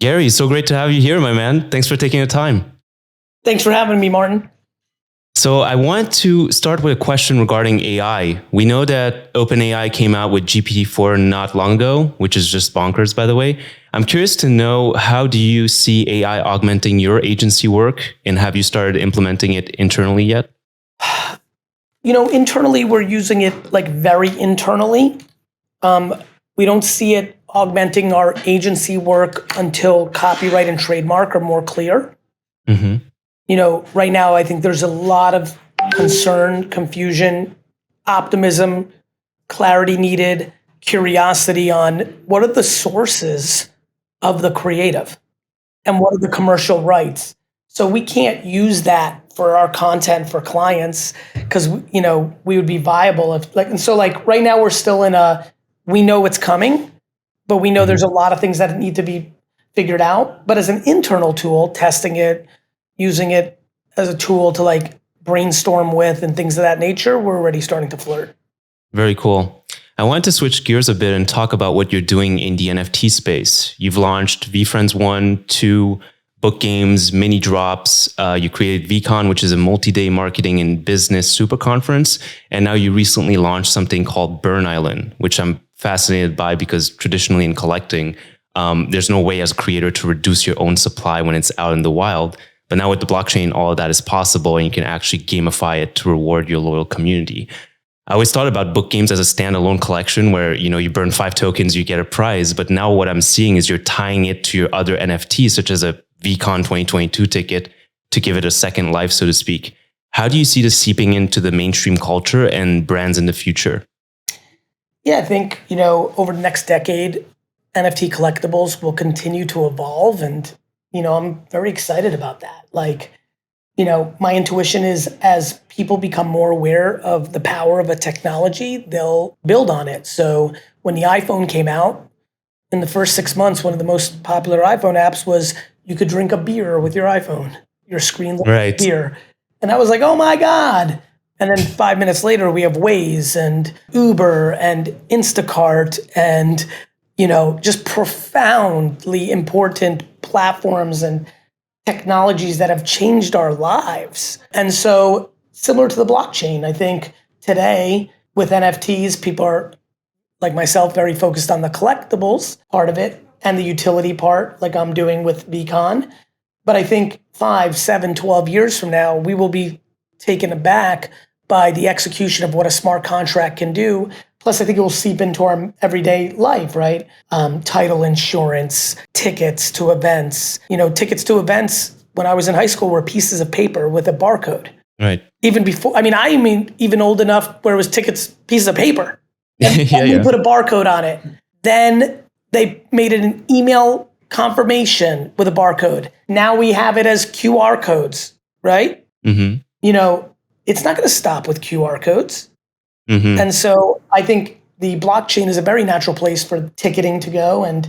Gary, so great to have you here, my man. Thanks for taking the time. Thanks for having me, Martin. So I want to start with a question regarding AI. We know that OpenAI came out with GPT-4 not long ago, which is just bonkers, by the way. I'm curious to know, how do you see AI augmenting your agency work, and have you started implementing it internally yet? Internally, we're using it like very internally. We don't see it augmenting our agency work until copyright and trademark are more clear. Mm-hmm. Right now, I think there's a lot of concern, confusion, optimism, clarity needed, curiosity on what are the sources of the creative and what are the commercial rights. So we can't use that for our content for clients because, we would be viable if right now we're still in we know it's coming, but we know there's a lot of things that need to be figured out. But as an internal tool, testing it, using it as a tool to brainstorm with and things of that nature, we're already starting to flirt. Very cool. I want to switch gears a bit and talk about what you're doing in the NFT space. You've launched VeeFriends 1, 2, book games, mini drops. You created VCon, which is a multi-day marketing and business super conference. And now you recently launched something called Burn Island, which I'm fascinated by because traditionally in collecting, there's no way as a creator to reduce your own supply when it's out in the wild. But now with the blockchain, all of that is possible, and you can actually gamify it to reward your loyal community. I always thought about book games as a standalone collection where, you burn 5 tokens, you get a prize. But now what I'm seeing is you're tying it to your other NFTs, such as a VCon 2022 ticket, to give it a second life, so to speak. How do you see this seeping into the mainstream culture and brands in the future? Yeah, I think, over the next decade, NFT collectibles will continue to evolve. And, I'm very excited about that. My intuition is as people become more aware of the power of a technology, they'll build on it. So when the iPhone came out, in the first 6 months, one of the most popular iPhone apps was you could drink a beer with your iPhone. Your screen looked like beer. And I was like, oh my God. And then 5 minutes later, we have Waze and Uber and Instacart and, just profoundly important platforms and technologies that have changed our lives. And so similar to the blockchain, I think today with NFTs, people are, like myself, very focused on the collectibles part of it and the utility part, like I'm doing with VCon. But I think 5, 7, 12 years from now, we will be taken aback by the execution of what a smart contract can do. Plus, I think it will seep into our everyday life, right? Title insurance, tickets to events. Tickets to events when I was in high school were pieces of paper with a barcode. Right. Even before, even old enough where it was pieces of paper. And you put a barcode on it. Then they made it an email confirmation with a barcode. Now we have it as QR codes, right? Mm-hmm. It's not going to stop with QR codes. Mm-hmm. And so I think the blockchain is a very natural place for ticketing to go. And,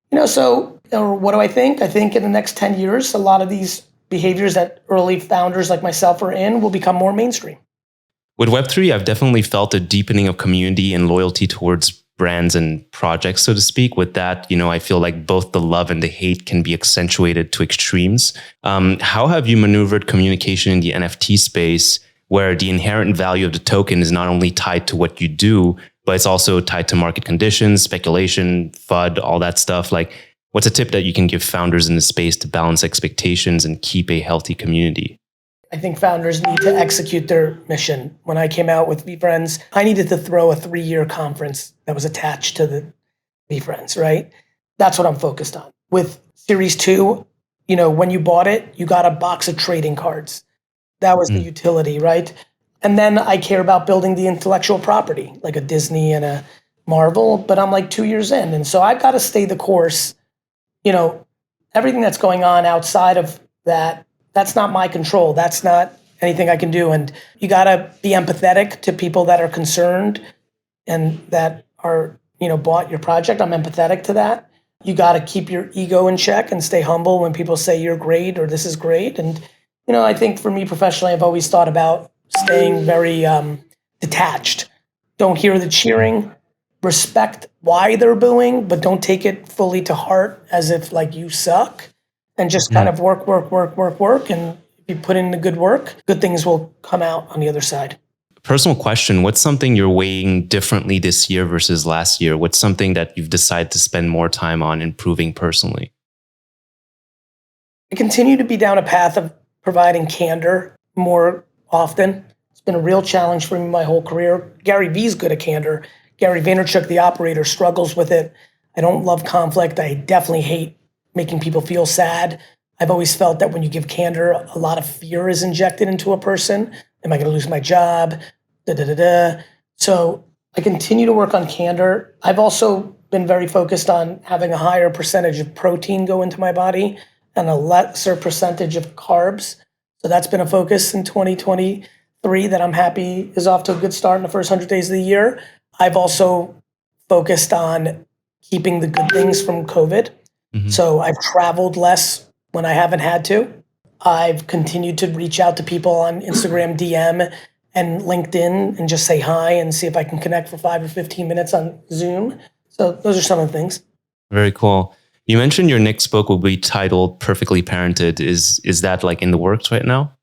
what do I think? I think in the next 10 years, a lot of these behaviors that early founders like myself are in will become more mainstream. With Web3, I've definitely felt a deepening of community and loyalty towards brands and projects, so to speak. With that, I feel like both the love and the hate can be accentuated to extremes. How have you maneuvered communication in the NFT space, where the inherent value of the token is not only tied to what you do, but it's also tied to market conditions, speculation, FUD, all that stuff? What's a tip that you can give founders in the space to balance expectations and keep a healthy community? I think founders need to execute their mission. When I came out with VeeFriends, I needed to throw a 3-year conference that was attached to the VeeFriends, right? That's what I'm focused on. With Series 2, when you bought it, you got a box of trading cards. That was the utility, right? And then I care about building the intellectual property, like a Disney and a Marvel, but I'm like 2 years in. And so I've got to stay the course. Everything that's going on outside of that, that's not my control. That's not anything I can do. And you got to be empathetic to people that are concerned and that are, bought your project. I'm empathetic to that. You got to keep your ego in check and stay humble when people say you're great or this is great. And, I think for me professionally, I've always thought about staying very detached. Don't hear the cheering. respect why they're booing, but don't take it fully to heart as if like you suck, and just kind of work. And if you put in the good work, good things will come out on the other side. Personal question. What's something you're weighing differently this year versus last year? What's something that you've decided to spend more time on improving personally? I continue to be down a path of providing candor more often. It's been a real challenge for me my whole career. Gary Vee's good at candor. Gary Vaynerchuk, the operator, struggles with it. I don't love conflict. I definitely hate making people feel sad. I've always felt that when you give candor, a lot of fear is injected into a person. Am I going to lose my job? So I continue to work on candor. I've also been very focused on having a higher percentage of protein go into my body and a lesser percentage of carbs. So that's been a focus in 2023 that I'm happy is off to a good start in the first 100 days of the year. I've also focused on keeping the good things from COVID. So I've traveled less when I haven't had to. I've continued to reach out to people on Instagram DM and LinkedIn and just say hi and see if I can connect for 5 or 15 minutes on Zoom. So those are some of the things. Very cool. You mentioned your next book will be titled Perfectly Parented. Is that like in the works right now?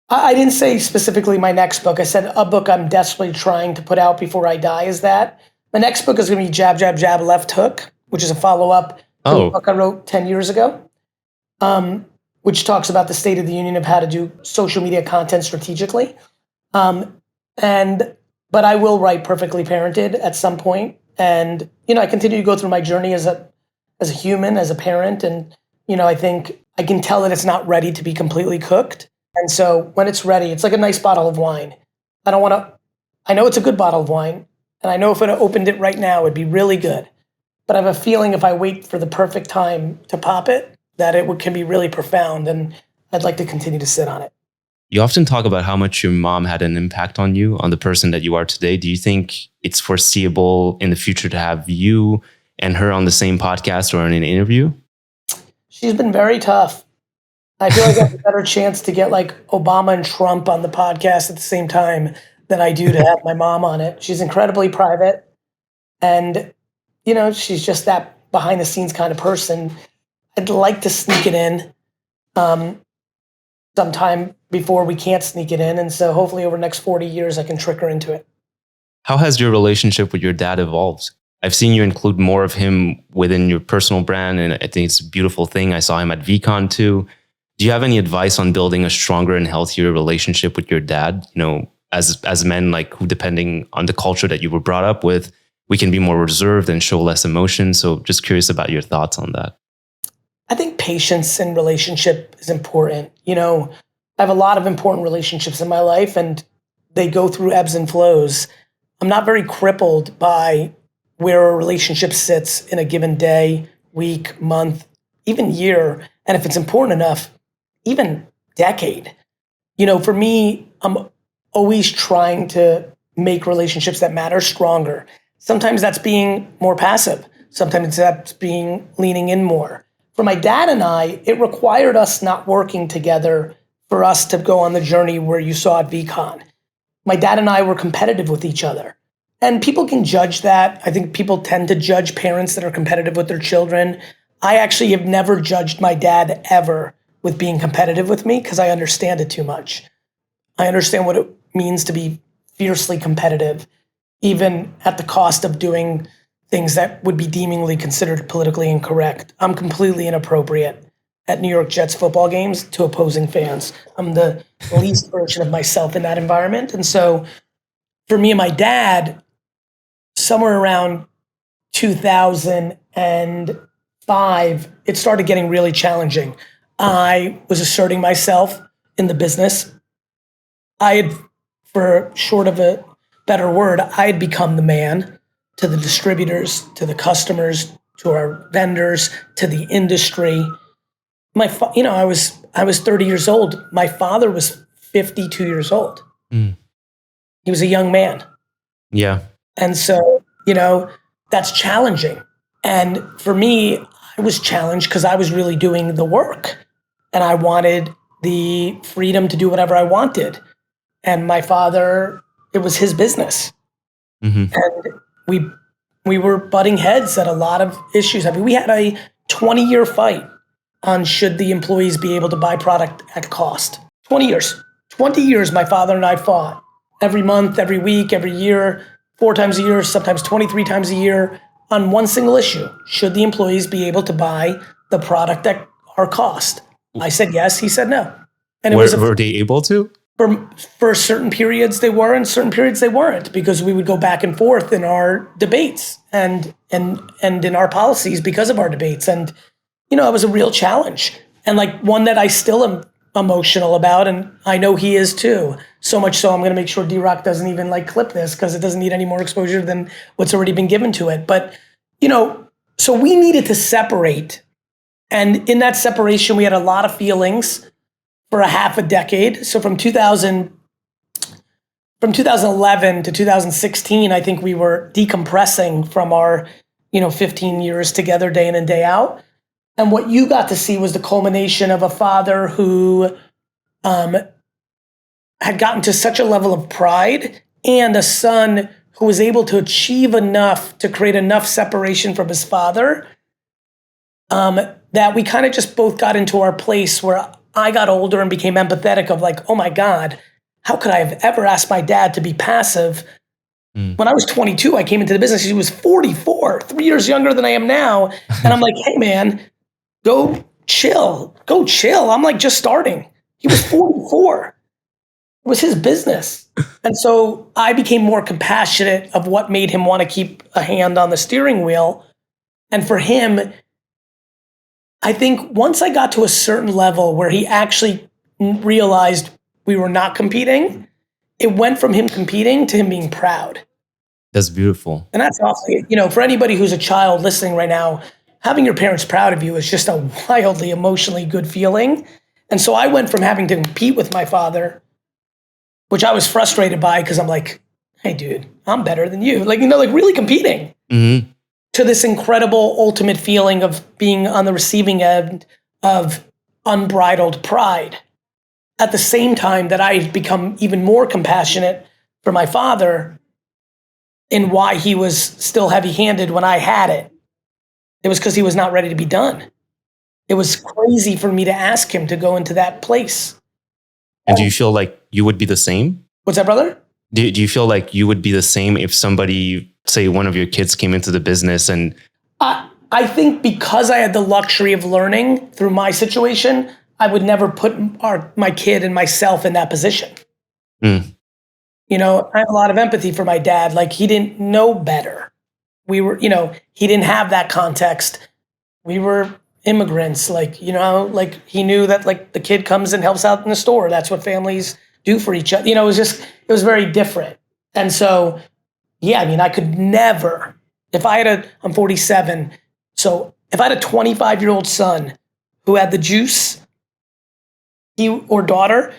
I didn't say specifically my next book. I said a book I'm desperately trying to put out before I die is that. My next book is going to be Jab, Jab, Jab, Left Hook, which is a follow-up to a book I wrote 10 years ago, which talks about the state of the union of how to do social media content strategically. But I will write Perfectly Parented at some point. And, I continue to go through my journey as a human, as a parent. And, I think I can tell that it's not ready to be completely cooked. And so when it's ready, it's like a nice bottle of wine. I know it's a good bottle of wine. And I know if I opened it right now, it'd be really good. But I have a feeling if I wait for the perfect time to pop it, that it can be really profound. And I'd like to continue to sit on it. You often talk about how much your mom had an impact on you, on the person that you are today. Do you think it's foreseeable in the future to have you and her on the same podcast or in an interview? She's been very tough. I feel like I have a better chance to get like Obama and Trump on the podcast at the same time than I do to have my mom on it. She's incredibly private. And, she's just that behind the scenes kind of person. I'd like to sneak it in sometime before we can't sneak it in. And so hopefully over the next 40 years, I can trick her into it. How has your relationship with your dad evolved? I've seen you include more of him within your personal brand, and I think it's a beautiful thing. I saw him at VCon too. Do you have any advice on building a stronger and healthier relationship with your dad? As men, like who, depending on the culture that you were brought up with, we can be more reserved and show less emotion. So just curious about your thoughts on that. I think patience in relationship is important. I have a lot of important relationships in my life and they go through ebbs and flows. I'm not very crippled by where a relationship sits in a given day, week, month, even year. And if it's important enough, even decade. For me, I'm always trying to make relationships that matter stronger. Sometimes that's being more passive. Sometimes that's leaning in more. For my dad and I, it required us not working together for us to go on the journey where you saw at VCon. My dad and I were competitive with each other. And people can judge that. I think people tend to judge parents that are competitive with their children. I actually have never judged my dad ever with being competitive with me because I understand it too much. I understand what it means to be fiercely competitive, even at the cost of doing things that would be deemingly considered politically incorrect. I'm completely inappropriate at New York Jets football games to opposing fans. I'm the least version of myself in that environment. And so for me and my dad, somewhere around 2005, it started getting really challenging. I was asserting myself in the business. I had, for short of a better word, I had become the man to the distributors, to the customers, to our vendors, to the industry. I was 30 years old. My father was 52 years old. He was a young man. Yeah. And so, that's challenging. And for me, I was challenged because I was really doing the work and I wanted the freedom to do whatever I wanted. And my father, it was his business. And we we were butting heads at a lot of issues. I mean, we had a 20-year fight on should the employees be able to buy product at cost. 20 years. 20 years my father and I fought. Every month, every week, every year, 4 times a year, sometimes 23 times a year on one single issue. Should the employees be able to buy the product at our cost? I said yes, he said no. And were they able to? For certain periods they were, and certain periods they weren't, because we would go back and forth in our debates and in our policies because of our debates. And, it was a real challenge, and like one that I still am emotional about, and I know he is too. So much so I'm going to make sure D-Rock doesn't even like clip this, because it doesn't need any more exposure than what's already been given to it. But, so we needed to separate. And in that separation, we had a lot of feelings for a half a decade. So from 2011 to 2016, I think we were decompressing from our, 15 years together, day in and day out. And what you got to see was the culmination of a father who had gotten to such a level of pride, and a son who was able to achieve enough to create enough separation from his father, that we kind of just both got into our place where I got older and became empathetic of like, oh my God, how could I have ever asked my dad to be passive? When I was 22, I came into the business. He was 44, 3 years younger than I am now. And I'm like, hey man, go chill. I'm like just starting. He was 44. It was his business. And so I became more compassionate of what made him want to keep a hand on the steering wheel. And for him, I think once I got to a certain level where he actually realized we were not competing, it went from him competing to him being proud. That's beautiful. And that's awesome. For anybody who's a child listening right now, having your parents proud of you is just a wildly emotionally good feeling. And so I went from having to compete with my father, which I was frustrated by because I'm like, hey dude, I'm better than you. Like, really competing. Mm-hmm. To this incredible ultimate feeling of being on the receiving end of unbridled pride. At the same time that I've become even more compassionate for my father in why he was still heavy-handed when I had it. It was because he was not ready to be done. It was crazy for me to ask him to go into that place. And do you feel like you would be the same? What's that, brother? Do you feel like you would be the same if somebody, say one of your kids came into the business and... I think because I had the luxury of learning through my situation, I would never put my kid and myself in that position. I have a lot of empathy for my dad. Like, he didn't know better. We were, he didn't have that context. We were immigrants, like he knew that like the kid comes and helps out in the store. That's what families do for each other. It was very different. And so, yeah, I could never, I'm 47. So if I had a 25-year-old son who had the juice, he or daughter,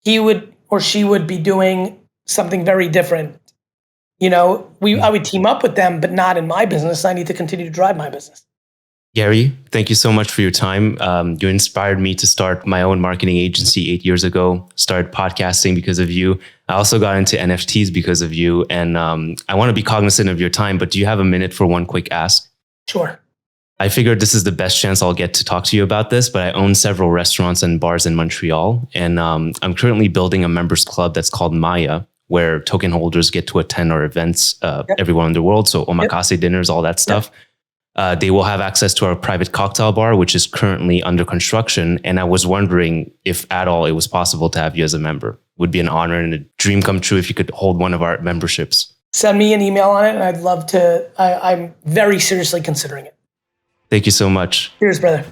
he would or she would be doing something very different. I would team up with them, but not in my business. I need to continue to drive my business. Gary, thank you so much for your time. You inspired me to start my own marketing agency 8 years ago, started podcasting because of you. I also got into NFTs because of you. And I want to be cognizant of your time, but do you have a minute for one quick ask? Sure. I figured this is the best chance I'll get to talk to you about this, but I own several restaurants and bars in Montreal. And I'm currently building a members club that's called Maya, where token holders get to attend our events everywhere in the world. So omakase dinners, all that stuff. They will have access to our private cocktail bar, which is currently under construction. And I was wondering if at all it was possible to have you as a member. Would be an honor and a dream come true if you could hold one of our memberships. Send me an email on it and I'd love to. I'm very seriously considering it. Thank you so much. Cheers, brother.